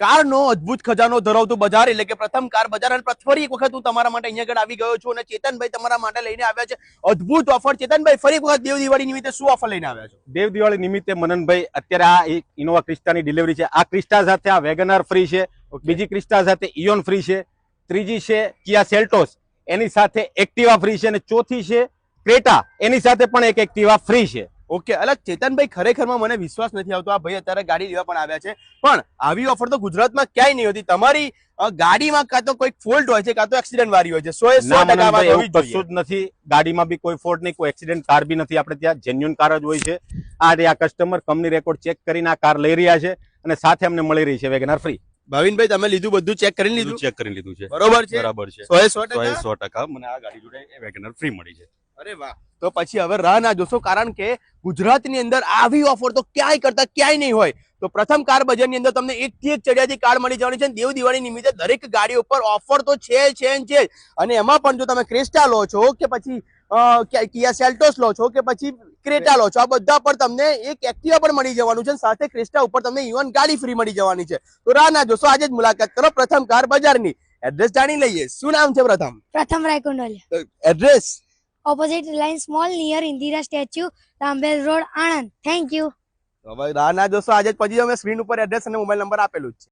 કારનો અદ્ભુત ખજાનો ધરાવતું બજાર એટલે કે પ્રથમ કાર બજાર. અને ફરી એક વખત હું તમારા માટે અહીંયા આગળ આવી ગયો છું અને ચેતનભાઈ તમારા માટે લઈને આવ્યા છે અદ્ભુત ઓફર. ચેતનભાઈ, ફરી એક વખત દેવ દિવાળી નિમિત્તે શું ઓફર લઈને આવ્યા છો? દેવ દિવાળી નિમિત્તે મનનભાઈ અત્યારે આ એક ઇનોવા ક્રિસ્ટાની ડિલિવરી છે. આ ક્રિસ્ટા સાથે આ વેગનઆર ફ્રી છે, બીજી ક્રિસ્ટા સાથે ઇયોન ફ્રી છે, ત્રીજી છે કિયા સેલ્ટોસ, એની સાથે એક્ટિવા ફ્રી છે, અને ચોથી છે ક્રેટા, એની સાથે પણ એક એક્ટિવા ફ્રી છે. ઓકે, અલગ ચેતનભાઈ, ખરેખરમાં મને વિશ્વાસ નથી આવતો આ ભાઈ અત્યારે ગાડી લેવા પણ આવ્યા છે, પણ આવી ઓફર તો ગુજરાતમાં ક્યાંય નહીં હોતી. તમારી ગાડીમાં કાં તો કોઈ ફોલ્ટ હોય છે કાં તો એક્સિડન્ટ વાળી હોય છે. 100% વાત હોવી જ કશું જ નથી. ગાડીમાં બી કોઈ ફોલ્ટ નહીં, કોઈ એક્સિડન્ટ કાર બી નથી. આપણે ત્યાં જેન્યુઅન કાર જ હોય છે. આ કસ્ટમર કંપની રેકોર્ડ ચેક કરીને આ કાર લઈ રહ્યા છે અને સાથે અમને મળી રહી છે વેગનઆર ફ્રી. ભાવિનભાઈ, તમે લીધું બધું ચેક કરીને લીધું? ચેક કરીને લીધું છે. બરોબર છે? બરાબર છે. 100% મને આ ગાડી જોડે વેગનઆર ફ્રી મળી છે. અરે વાહ! તો પછી હવે રાહ ના જોશો, કારણ કે ગુજરાતની અંદર આવી ઓફર તો ક્યાંય કરતા ક્યાંય નહીં હોય. તો પ્રથમ કાર બજારની અંદર તમને એકથી એક ચડિયાતી કાર મળી જવાની છે. દેવ દિવાળી નિમિત્તે દરેક ગાડી ઉપર ઓફર તો છે જ. અને એમાં પણ જો તમે ક્રેસ્ટા લો છો કે પછી કિયા સેલ્ટોસ લો છો કે પછી ક્રેટા લો છો, આ બધા પર તમને એક એક્ટિવા પણ મળી જવાનું છે. સાથે ક્રેસ્ટા ઉપર તમને ઇવન ગાડી ફ્રી મળી જવાની છે. તો રાહ ના જોશો, આજે જ મુલાકાત કરો પ્રથમ કાર બજારની. એડ્રેસ જાણી લઈએ. શું નામ છે પ્રથમ? પ્રથમ રાયકોંડલિયા. Address? Opposite Reliance Mall near Indira Statue, Rambel Road, Anand. Thank you. હવે રાહ ના જોશો, આજે જ પછી અમે સ્ક્રીન ઉપર એડ્રેસ અને મોબાઈલ નંબર આપેલું જ છે.